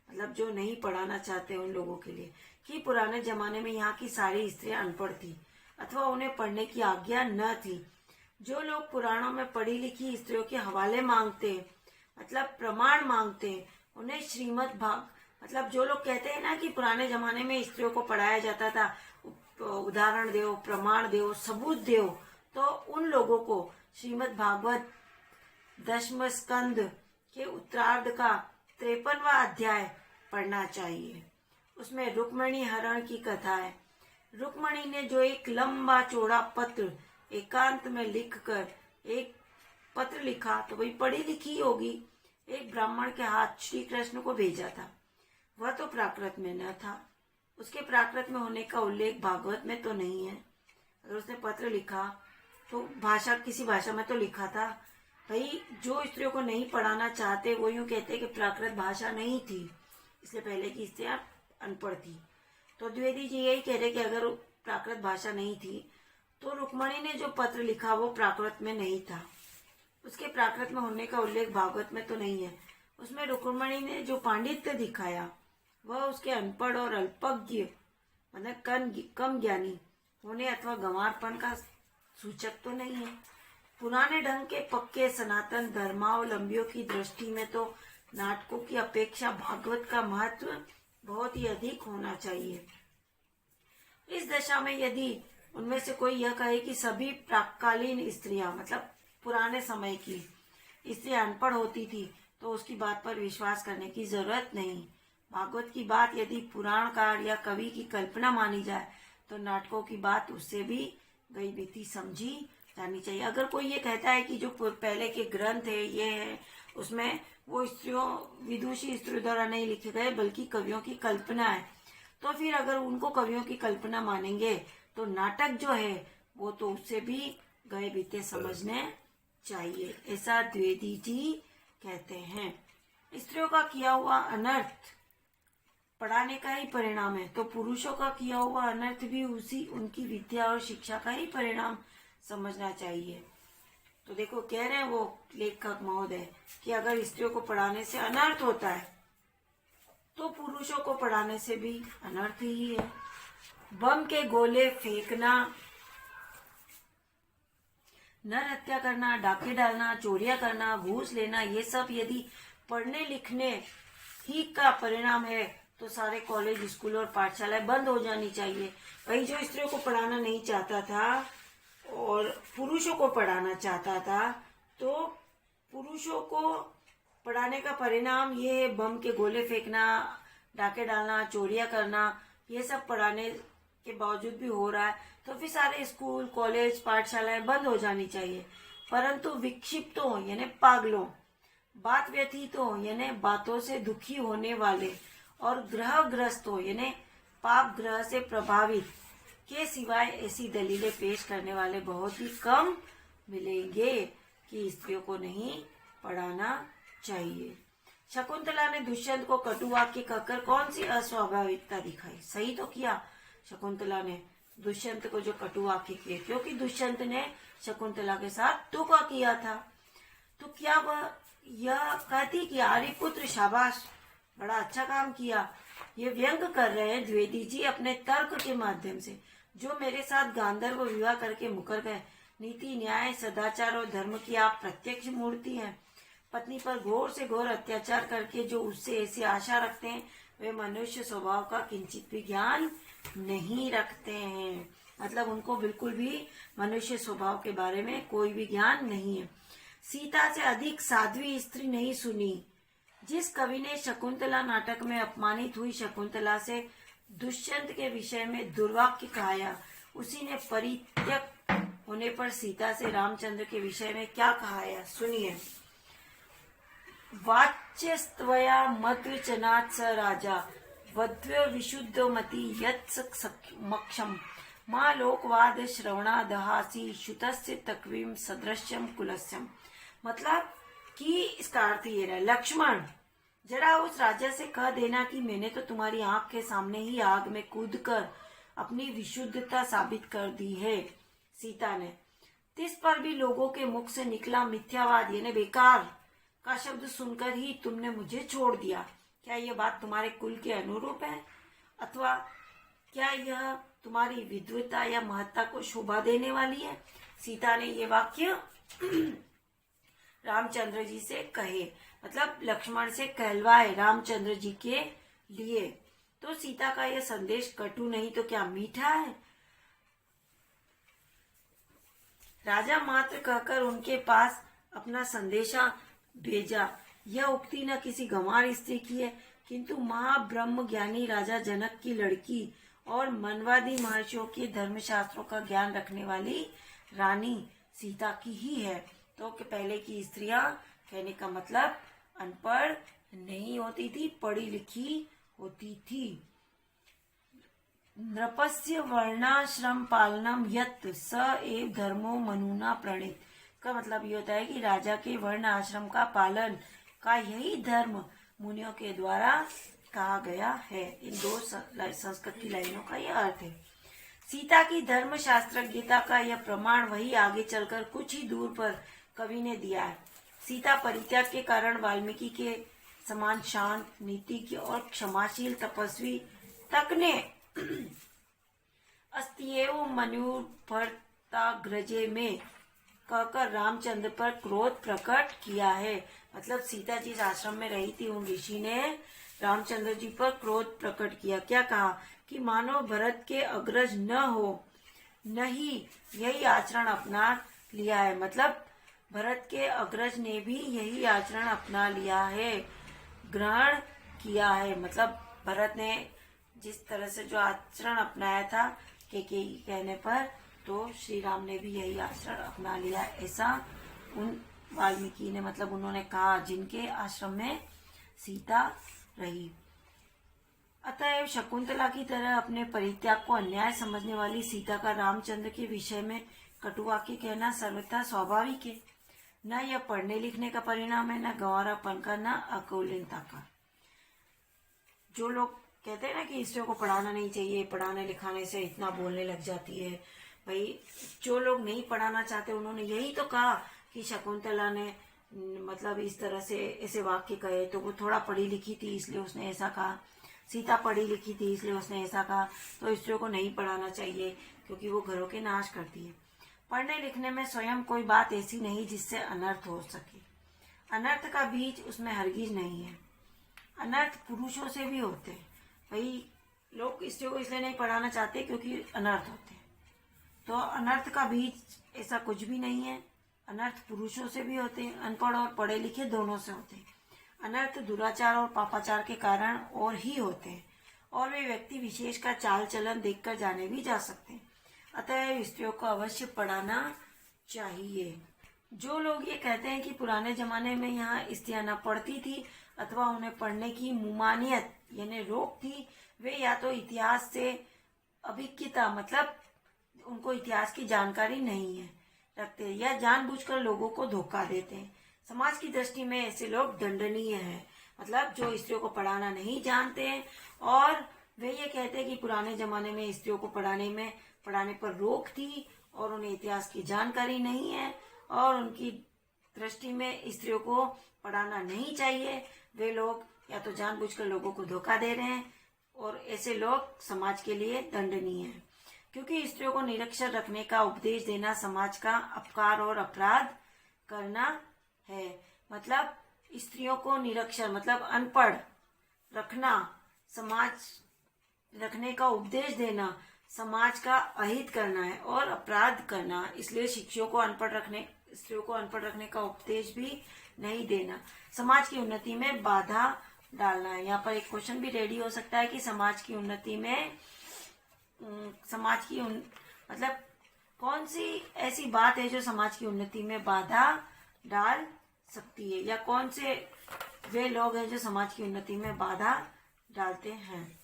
मतलब जो नहीं पढ़ाना चाहते उन लोगों के लिए, कि पुराने जमाने में यहाँ की सारी स्त्रियां अनपढ़ थी अथवा उन्हें पढ़ने की आज्ञा न थी। जो लोग पुराणों में पढ़ी लिखी स्त्रियों के हवाले मांगते, मतलब प्रमाण मांगते, उन्हें श्रीमद् भाग मतलब जो लोग कहते हैं ना कि पुराने जमाने में स्त्रियों को पढ़ाया जाता था, उदाहरण दो, प्रमाण दो, सबूत दो, तो उन लोगों को श्रीमद् भागवत 10वें स्कंद के उत्तरार्ध का 53वां अध्याय पढ़ना चाहिए। उसमें रुक्मणी हरण की कथा है। रुक्मणी ने जो एक लंबा चौड़ा पत्र एकांत में लिखकर एक पत्र लिखा, तो वही पढ़ी लिखी होगी, एक ब्राह्मण के हाथ श्री कृष्ण को भेजा था। वह तो प्राकृत में न था, उसके प्राकृत में होने का उल्लेख भागवत में तो नहीं है। अगर उसने पत्र लिखा तो किसी भाषा में तो लिखा था। भाई जो स्त्रियों को नहीं पढ़ाना चाहते वो यूं कहते कि प्राकृत भाषा नहीं थी, इसलिए पहले की स्त्रियां अनपढ़ थी। तो द्विवेदी जी यही कह रहे कि अगर प्राकृत भाषा नहीं थी तो रुक्मणी ने जो पत्र लिखा वो प्राकृत में नहीं था, उसके प्राकृत में होने का उल्लेख भागवत में तो नहीं है। उसमें रुक्मणी ने जो पांडित्य दिखाया वह उसके अनपढ़ और अल्पज्ञ मतलब कम ज्ञानी होने अथवा गंवारपन का सूचक तो नहीं है। पुराने ढंग के पक्के सनातन धर्मावलंबियों की दृष्टि में तो नाटकों की अपेक्षा भागवत का महत्व बहुत ही अधिक होना चाहिए। इस दशा में यदि उनमें से कोई यह कहे कि सभी प्राक्कालीन स्त्रियां मतलब पुराने समय की स्त्रियां अनपढ़ होती थी, तो उसकी बात पर विश्वास करने की जरूरत नहीं। भागवत की बात यदि पुराणकार या कवि की कल्पना मानी जाए तो नाटकों की बात उससे भी गई बीती समझी जानी चाहिए। अगर कोई ये कहता है कि जो पहले के ग्रंथ है ये है, उसमें वो विदुषी स्त्रियों द्वारा नहीं लिखे गए बल्कि कवियों की कल्पना है, तो फिर अगर उनको कवियों की कल्पना मानेंगे तो नाटक जो है वो तो उससे भी गए बीते समझने चाहिए, ऐसा द्विवेदी जी कहते हैं। स्त्रियों का किया हुआ अनर्थ पढ़ाने का ही परिणाम है, तो पुरुषों का किया हुआ अनर्थ भी उनकी विद्या और शिक्षा का ही परिणाम समझना चाहिए। तो देखो कह रहे हैं वो लेखक महोदय कि अगर स्त्रियों को पढ़ाने से अनर्थ होता है तो पुरुषों को पढ़ाने से भी अनर्थ ही है। बम के गोले फेंकना, नर हत्या करना, डाके डालना, चोरियां करना, घूस लेना, ये सब यदि पढ़ने लिखने ही का परिणाम है तो सारे कॉलेज, स्कूल और पाठशालाएं बंद हो जानी चाहिए। वही जो स्त्रियों को पढ़ाना नहीं चाहता था और पुरुषों को पढ़ाना चाहता था, तो पुरुषों को पढ़ाने का परिणाम ये है बम के गोले फेंकना, डाके डालना, चोरियां करना, ये सब पढ़ाने के बावजूद भी हो रहा है, तो फिर सारे स्कूल, कॉलेज, पाठशालाएं बंद हो जानी चाहिए। परंतु विक्षिप्तों यानी पागलों, बात व्यथितों यानी बातों से दुखी होने वाले और ग्रहग्रस्तों यानी पाप ग्रह से प्रभावित के सिवाय ऐसी दलीलें पेश करने वाले बहुत ही कम मिलेंगे कि स्त्रियों को नहीं पढ़ाना चाहिए। शकुंतला ने दुष्यंत को कटु वाक्य कहकर कौन सी अस्वाभाविकता दिखाई? सही तो किया शकुंतला ने दुष्यंत को जो कटु वाक्य किए, क्योंकि दुष्यंत ने शकुंतला के साथ धोखा किया था। तो क्या वह यह कहती कि आर्यपुत्र शाबाश, बड़ा अच्छा काम किया। ये व्यंग कर रहे हैं द्विवेदी जी अपने तर्क के माध्यम से, जो मेरे साथ गांधर्व विवाह करके मुकर गए। नीति, न्याय, सदाचार और धर्म की आप प्रत्यक्ष मूर्ति हैं। पत्नी पर घोर से घोर अत्याचार करके जो उससे ऐसी आशा रखते हैं, वे मनुष्य स्वभाव का किंचित भी ज्ञान नहीं रखते हैं। मतलब उनको बिल्कुल भी मनुष्य स्वभाव के बारे में कोई भी ज्ञान नहीं है। सीता से अधिक साध्वी स्त्री नहीं सुनी। जिस कवि ने शकुंतला नाटक में अपमानित हुई शकुंतला से दुष्यंत के विषय में दुर्वाक्य कहाया, उसी ने परित्यक्त होने पर सीता से रामचंद्र के विषय में क्या कहाया, सुनिए। वाच्यस्त्वया मद्वचनात् स राजा वध्व विशुद्धमति यत्समक्षम मां लोकवाद श्रवणादहासी शुतस्य तक्वीम सदृश्यम कुलस्यम। मतलब कि इसका अर्थ ये रहा, लक्ष्मण जरा उस राजा से कह देना कि मैंने तो तुम्हारी आंख के सामने ही आग में कूदकर अपनी विशुद्धता साबित कर दी है। सीता ने तिस पर भी लोगों के मुख से निकला मिथ्यावाद यानी बेकार का शब्द सुनकर ही तुमने मुझे छोड़ दिया। क्या यह बात तुम्हारे कुल के अनुरूप है, अथवा क्या यह तुम्हारी विद्वता या महत्ता को शोभा देने वाली है? सीता ने ये वाक्य रामचंद्र जी से कहे, मतलब लक्ष्मण से कहलवाए रामचंद्र जी के लिए। तो सीता का यह संदेश कटु नहीं तो क्या मीठा है? राजा मात्र कहकर उनके पास अपना संदेशा भेजा। यह उक्ति न किसी गंवार स्त्री की है, किंतु महाब्रह्म ज्ञानी राजा जनक की लड़की और मनवादी महर्षियों के धर्मशास्त्रों का ज्ञान रखने वाली रानी सीता की ही है। तो पहले की स्त्रियां कहने का मतलब अनपढ़ नहीं होती थी, पढ़ी लिखी होती थी। नृपस्य वर्णाश्रम पालनम यत् स एव धर्मो मनुना प्रणीत का मतलब ये होता है कि राजा के वर्ण आश्रम का पालन का यही धर्म मुनियों के द्वारा कहा गया है। इन दो संस्कृत की लाइनों का यह अर्थ है। सीता की धर्म शास्त्रज्ञता का यह प्रमाण वही आगे चलकर कुछ ही दूर पर कवि ने दिया है। सीता परित्याग के कारण वाल्मीकि के समान शांत, नीतिज्ञ और क्षमाशील तपस्वी तक ने अस्त्येव मनुभर्ताग्रजे में कहकर रामचंद्र पर क्रोध प्रकट किया है। मतलब सीता जिस आश्रम में रही थी उन ऋषि ने रामचंद्र जी पर क्रोध प्रकट किया। क्या कहा कि मानो भरत के अग्रज न हो, नहीं यही आचरण अपना लिया है। मतलब भरत के अग्रज ने भी यही आचरण अपना लिया है, ग्रहण किया है। मतलब भरत ने जिस तरह से जो आचरण अपनाया था के कहने पर, तो श्री राम ने भी यही आचरण अपना लिया, ऐसा उन वाल्मीकि ने मतलब उन्होंने कहा जिनके आश्रम में सीता रही। अतएव शकुंतला की तरह अपने परित्याग को अन्याय समझने वाली सीता का रामचंद्र के विषय में कटुवाक्य कहना सर्वथा स्वाभाविक है। न यह पढ़ने लिखने का परिणाम है, न गंवारापन का, न अकुलीनता का। जो लोग कहते हैं ना कि स्त्रियों को पढ़ाना नहीं चाहिए, पढ़ाने लिखाने से इतना बोलने लग जाती है, भाई जो लोग नहीं पढ़ाना चाहते उन्होंने यही तो कहा कि शकुंतला ने मतलब इस तरह से ऐसे वाक्य कहे, तो वो थोड़ा पढ़ी लिखी थी इसलिए उसने ऐसा कहा। सीता पढ़ी लिखी थी इसलिए उसने ऐसा कहा। तो स्त्रियों को नहीं पढ़ाना चाहिए क्योंकि वो घरों के नाश करती है। पढ़ने लिखने में स्वयं कोई बात ऐसी नहीं जिससे अनर्थ हो सके। अनर्थ का बीज उसमें हरगिज नहीं है। अनर्थ पुरुषों से भी होते हैं। भाई लोग स्त्रियों को इसलिए नहीं पढ़ाना चाहते क्योंकि अनर्थ होते हैं। तो अनर्थ का बीज ऐसा कुछ भी नहीं है। अनर्थ पुरुषों से भी होते हैं, अनपढ़ और पढ़े लिखे दोनों से होते हैं। अनर्थ दुराचार और पापाचार के कारण और ही होते हैं, और वे व्यक्ति विशेष का चाल चलन देखकर जाने भी जा सकते हैं। अतः स्त्रियों को अवश्य पढ़ाना चाहिए। जो लोग ये कहते हैं कि पुराने जमाने में यहाँ स्त्रियां न पढ़ती थी अथवा उन्हें पढ़ने की मुमानियत यानी रोक थी, वे या तो इतिहास से अभिज्ञता मतलब उनको इतिहास की जानकारी नहीं है रखते या जानबूझकर लोगों को धोखा देते हैं। समाज की दृष्टि में ऐसे लोग दंडनीय हैं, मतलब जो स्त्रियों को पढ़ाना नहीं जानते हैं और वे ये कहते हैं कि पुराने जमाने में स्त्रियों को पढ़ाने पर रोक थी और उन्हें इतिहास की जानकारी नहीं है और उनकी दृष्टि में स्त्रियों को पढ़ाना नहीं चाहिए। वे लोग या तो जानबूझकर लोगों को धोखा दे रहे हैं और ऐसे लोग समाज के लिए दंडनीय हैं, क्योंकि स्त्रियों को निरक्षर रखने का उपदेश देना समाज का अपकार और अपराध करना है। मतलब स्त्रियों को निरक्षर मतलब अनपढ़ रखना, समाज रखने का उपदेश देना समाज का अहित करना है और अपराध करना। इसलिए स्त्रियों को अनपढ़ रखने का उपदेश भी नहीं देना, समाज की उन्नति में बाधा डालना है। यहाँ पर एक क्वेश्चन भी रेडी हो सकता है कि समाज की उन्नति में मतलब कौन सी ऐसी बात है जो समाज की उन्नति में बाधा डाल सकती है, या कौन से वे लोग हैं जो समाज की उन्नति में बाधा डालते हैं।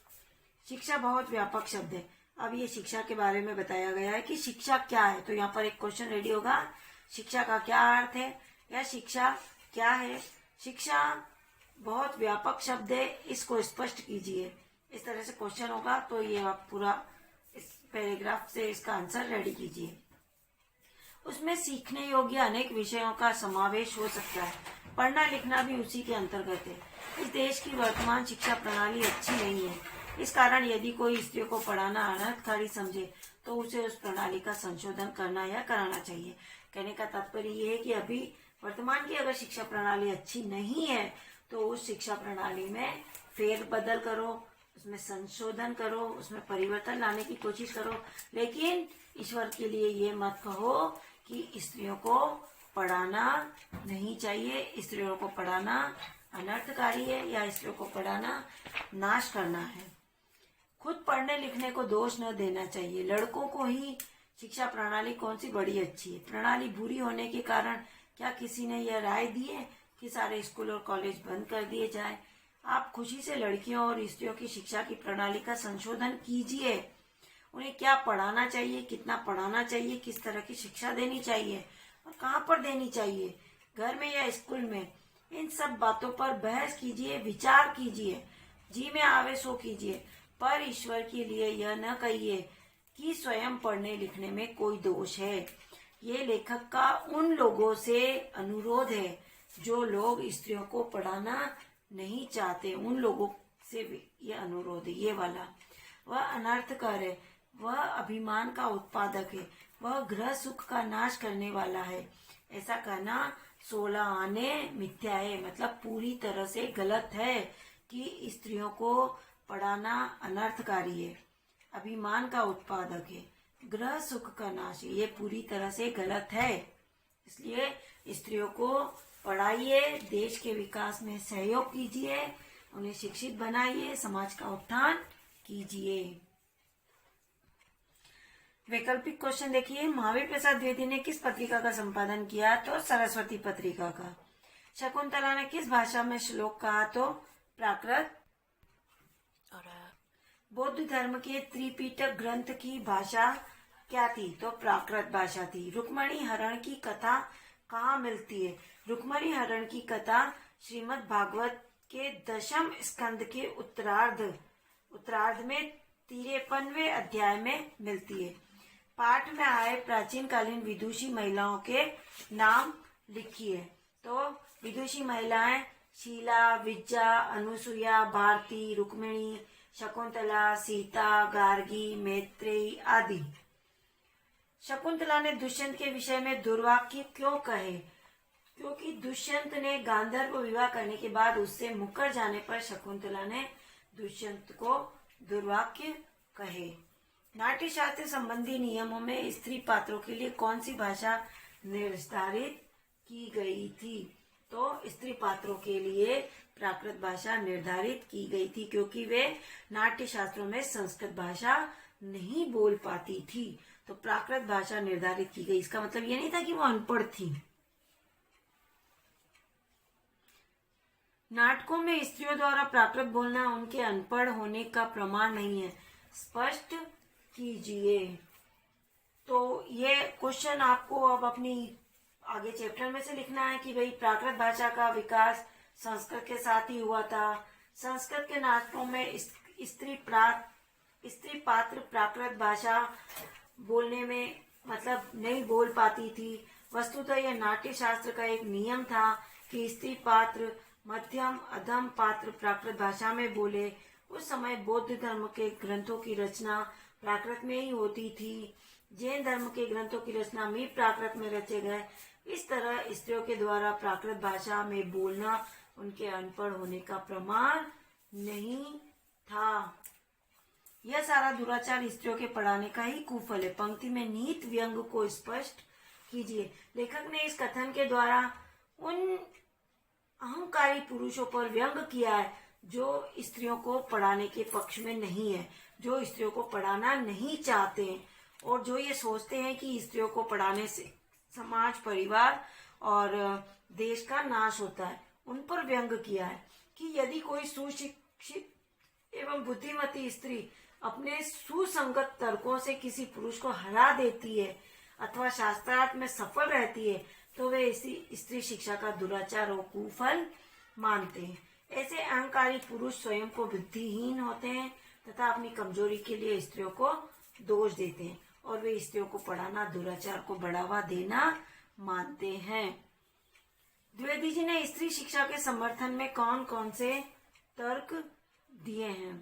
शिक्षा बहुत व्यापक शब्द है। अब ये शिक्षा के बारे में बताया गया है कि शिक्षा क्या है, तो यहाँ पर एक क्वेश्चन रेडी होगा, शिक्षा का क्या अर्थ है या शिक्षा क्या है। शिक्षा बहुत व्यापक शब्द है, इसको स्पष्ट कीजिए। इस तरह से क्वेश्चन होगा तो ये आप पूरा इस पैराग्राफ से इसका आंसर रेडी कीजिए। उसमें सीखने योग्य अनेक विषयों का समावेश हो सकता है, पढ़ना लिखना भी उसी के अंतर्गत है। इस देश की वर्तमान शिक्षा प्रणाली अच्छी नहीं है, इस कारण यदि कोई स्त्रियों को पढ़ाना अनर्थकारी समझे तो उसे उस प्रणाली का संशोधन करना या कराना चाहिए। कहने का तात्पर्य ये है कि अभी वर्तमान की अगर शिक्षा प्रणाली अच्छी नहीं है तो उस शिक्षा प्रणाली में फेरबदल करो, उसमें संशोधन करो, उसमें परिवर्तन लाने की कोशिश करो, लेकिन ईश्वर के लिए ये मत कहो कि स्त्रियों को पढ़ाना नहीं चाहिए, स्त्रियों को पढ़ाना अनर्थकारी है या स्त्रियों को पढ़ाना नाश करना है। खुद पढ़ने लिखने को दोष न देना चाहिए। लड़कों को ही शिक्षा प्रणाली कौन सी बड़ी अच्छी है। प्रणाली बुरी होने के कारण क्या किसी ने यह राय दी है कि सारे स्कूल और कॉलेज बंद कर दिए जाए। आप खुशी से लड़कियों और स्त्रियों की शिक्षा की प्रणाली का संशोधन कीजिए। उन्हें क्या पढ़ाना चाहिए, कितना पढ़ाना चाहिए, किस तरह की शिक्षा देनी चाहिए और कहाँ पर देनी चाहिए, घर में या स्कूल में, इन सब बातों पर बहस कीजिए, विचार कीजिए, जी में आवे सो कीजिए, पर ईश्वर के लिए यह न कहिए कि स्वयं पढ़ने लिखने में कोई दोष है। ये लेखक का उन लोगों से अनुरोध है जो लोग स्त्रियों को पढ़ाना नहीं चाहते, उन लोगों से ये अनुरोध है, ये वाला। वह अनर्थकर है, वह अभिमान का उत्पादक है, वह गृह सुख का नाश करने वाला है। ऐसा कहना 16 आने मिथ्या है, मतलब पूरी तरह से गलत है कि स्त्रियों को पढ़ाना अनर्थकारी है, अभिमान का उत्पादक है, गृह सुख का नाश है, ये पूरी तरह से गलत है। इसलिए स्त्रियों को पढ़ाइए, देश के विकास में सहयोग कीजिए, उन्हें शिक्षित बनाइए, समाज का उत्थान कीजिए। वैकल्पिक क्वेश्चन देखिए, महावीर प्रसाद द्विवेदी ने किस पत्रिका का संपादन किया, तो सरस्वती पत्रिका का। शकुंतला ने किस भाषा में श्लोक कहा, तो प्राकृत। और बौद्ध धर्म के त्रिपिटक ग्रंथ की भाषा क्या थी, तो प्राकृत भाषा थी। रुक्मणी हरण की कथा कहाँ मिलती है, रुक्मणी हरण की कथा श्रीमद् भागवत के 10वें स्कंद के उत्तरार्ध में 53वें अध्याय में मिलती है। पाठ में आए प्राचीन कालीन विदुषी महिलाओं के नाम लिखिए, तो विदुषी महिलाएं शीला, विज्जा, अनुसुया, भारती, रुक्मिणी, शकुंतला, सीता, गार्गी, मैत्रेयी आदि। शकुंतला ने दुष्यंत के विषय में दुर्वाक्य क्यों कहे, क्योंकि दुष्यंत ने गांधर्व विवाह करने के बाद उससे मुकर जाने पर शकुंतला ने दुष्यंत को दुर्वाक्य कहे। नाट्य शास्त्र संबंधी नियमों में स्त्री पात्रों के लिए कौन सी भाषा निर्धारित की गई थी, तो स्त्री पात्रों के लिए प्राकृत भाषा निर्धारित की गई थी, क्योंकि वे नाट्य शास्त्रों में संस्कृत भाषा नहीं बोल पाती थी, तो प्राकृत भाषा निर्धारित की गई। इसका मतलब ये नहीं था कि वो अनपढ़ थी। नाटकों में स्त्रियों द्वारा प्राकृत बोलना उनके अनपढ़ होने का प्रमाण नहीं है, स्पष्ट कीजिए। तो ये क्वेश्चन आपको अब अपनी आगे चैप्टर में से लिखना है कि भाई प्राकृत भाषा का विकास संस्कृत के साथ ही हुआ था। संस्कृत के नाटकों में स्त्री पात्र प्राकृत भाषा बोलने में मतलब नहीं बोल पाती थी। वस्तुतः यह नाट्य शास्त्र का एक नियम था कि स्त्री पात्र मध्यम अधम पात्र प्राकृत भाषा में बोले। उस समय बौद्ध धर्म के ग्रंथों की रचना प्राकृत में ही होती थी। जैन धर्म के ग्रंथों की रचना भी प्राकृत में रचे गए। इस तरह स्त्रियों के द्वारा प्राकृत भाषा में बोलना उनके अनपढ़ होने का प्रमाण नहीं था। यह सारा दुराचार स्त्रियों के पढ़ाने का ही कुफल है। पंक्ति में निहित व्यंग को स्पष्ट कीजिए। लेखक ने इस कथन के द्वारा उन अहंकारी पुरुषों पर व्यंग किया है जो स्त्रियों को पढ़ाने के पक्ष में नहीं है, जो स्त्रियों को पढ़ाना नहीं चाहते हैं और जो ये सोचते हैं कि स्त्रियों को पढ़ाने से समाज, परिवार और देश का नाश होता है। उन पर व्यंग किया है कि यदि कोई सुशिक्षित एवं बुद्धिमती स्त्री अपने सुसंगत तर्कों से किसी पुरुष को हरा देती है अथवा शास्त्रार्थ में सफल रहती है तो वे इसी स्त्री शिक्षा का दुराचार और कुफल मानते हैं। ऐसे अहंकारी पुरुष स्वयं को बुद्धिहीन होते हैं तथा अपनी कमजोरी के लिए स्त्रियों को दोष देते हैं और वे स्त्रियों को पढ़ाना दुराचार को बढ़ावा देना मानते हैं। द्विवेदी जी ने स्त्री शिक्षा के समर्थन में कौन कौन से तर्क दिए हैं?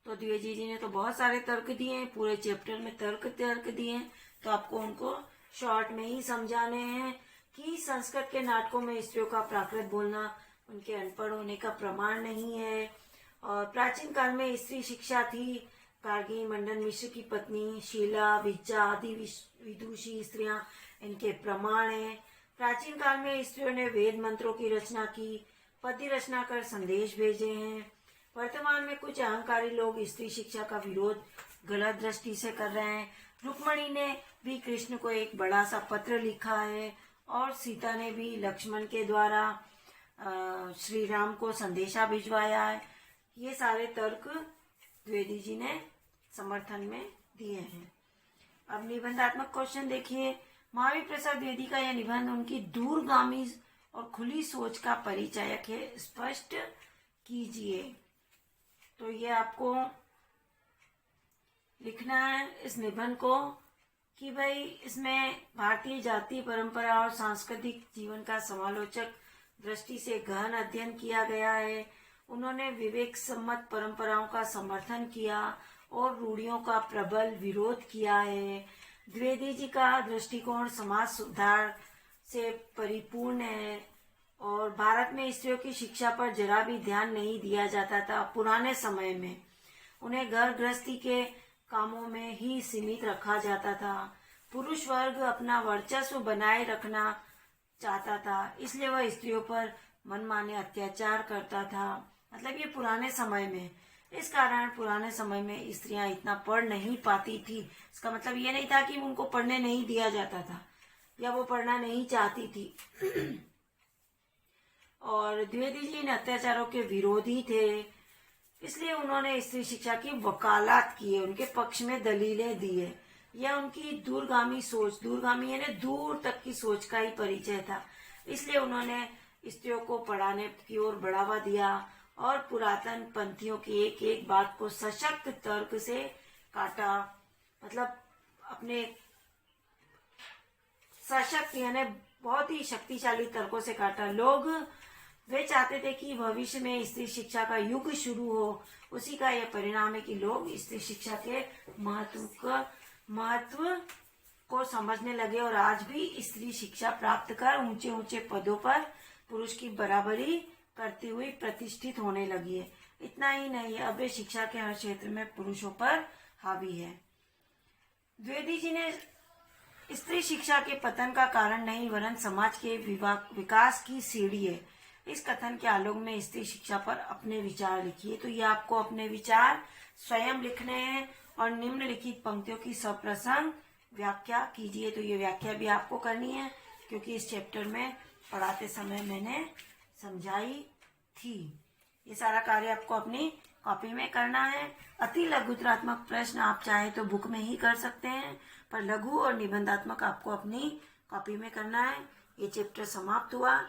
तो द्विवेदी जी ने तो बहुत सारे तर्क दिए हैं, पूरे चैप्टर में तर्क दिए हैं, तो आपको उनको शॉर्ट में ही समझाने हैं कि संस्कृत के नाटकों में स्त्रियों का प्राकृत बोलना उनके अनपढ़ होने का प्रमाण नहीं है। और प्राचीन काल में स्त्री शिक्षा थी। गार्गी, मंडन मिश्र की पत्नी शीला, विज्जा आदि विदुषी स्त्रियां इनके प्रमाण हैं। प्राचीन काल में स्त्रियों ने वेद मंत्रों की रचना की, पद्य रचना कर संदेश भेजे हैं। वर्तमान में कुछ अहंकारी लोग स्त्री शिक्षा का विरोध गलत दृष्टि से कर रहे हैं। रुक्मणी ने भी कृष्ण को एक बड़ा सा पत्र लिखा है और सीता ने भी लक्ष्मण के द्वारा श्री राम को संदेशा भिजवाया है। ये सारे तर्क द्विवेदी जी ने समर्थन में दिए हैं। अब निबंधात्मक क्वेश्चन देखिए। महावीर प्रसाद द्विवेदी का यह निबंध उनकी दूरगामी और खुली सोच का परिचायक है, स्पष्ट कीजिए। तो ये आपको लिखना है इस निबंध को कि भाई इसमें भारतीय जातीय परंपरा और सांस्कृतिक जीवन का समालोचक दृष्टि से गहन अध्ययन किया गया है। उन्होंने विवेक सम्मत परंपराओं का समर्थन किया और रूढ़ियों का प्रबल विरोध किया है। द्विवेदी जी का दृष्टिकोण समाज सुधार से परिपूर्ण है और भारत में स्त्रियों की शिक्षा पर जरा भी ध्यान नहीं दिया जाता था। पुराने समय में उन्हें घर गृहस्थी के कामों में ही सीमित रखा जाता था। पुरुष वर्ग अपना वर्चस्व बनाए रखना चाहता था, इसलिए वह स्त्रियों पर मनमाने अत्याचार करता था। मतलब ये पुराने समय में, इस कारण पुराने समय में स्त्रियां इतना पढ़ नहीं पाती थी। इसका मतलब ये नहीं था कि उनको पढ़ने नहीं दिया जाता था या वो पढ़ना नहीं चाहती थी। और द्विवेदी जी इन अत्याचारों के विरोधी थे, इसलिए उन्होंने स्त्री शिक्षा की वकालत की है, उनके पक्ष में दलीलें दी है। यह उनकी दूरगामी सोच, दूरगामी यानी दूर तक की सोच का ही परिचय था। इसलिए उन्होंने स्त्रियों को पढ़ाने की ओर बढ़ावा दिया और पुरातन पंथियों की एक एक बात को सशक्त तर्क से काटा। मतलब अपने सशक्त यानी बहुत ही शक्तिशाली तर्कों से काटा। लोग वे चाहते थे कि भविष्य में स्त्री शिक्षा का युग शुरू हो। उसी का यह परिणाम है कि लोग स्त्री शिक्षा के महत्व को समझने लगे और आज भी स्त्री शिक्षा प्राप्त कर ऊंचे ऊंचे पदों पर पुरुष की बराबरी करती हुई प्रतिष्ठित होने लगी है। इतना ही नहीं, अब वे शिक्षा के हर क्षेत्र में पुरुषों पर हावी है। द्विवेदी जी ने स्त्री शिक्षा के पतन का कारण नहीं वरन समाज के विकास की सीढ़ी है। इस कथन के आलोक में स्त्री शिक्षा पर अपने विचार लिखिए। तो ये आपको अपने विचार स्वयं लिखने हैं और निम्नलिखित पंक्तियों की सप्रसंग व्याख्या कीजिए। तो ये व्याख्या भी आपको करनी है क्योंकि इस चैप्टर में पढ़ाते समय मैंने समझाई थी। ये सारा कार्य आपको अपनी कॉपी में करना है। अति लघुत्रात्मक प्रश्न आप चाहे तो बुक में ही कर सकते हैं, पर लघु और निबंधात्मक आपको अपनी कॉपी में करना है। ये चैप्टर समाप्त हुआ।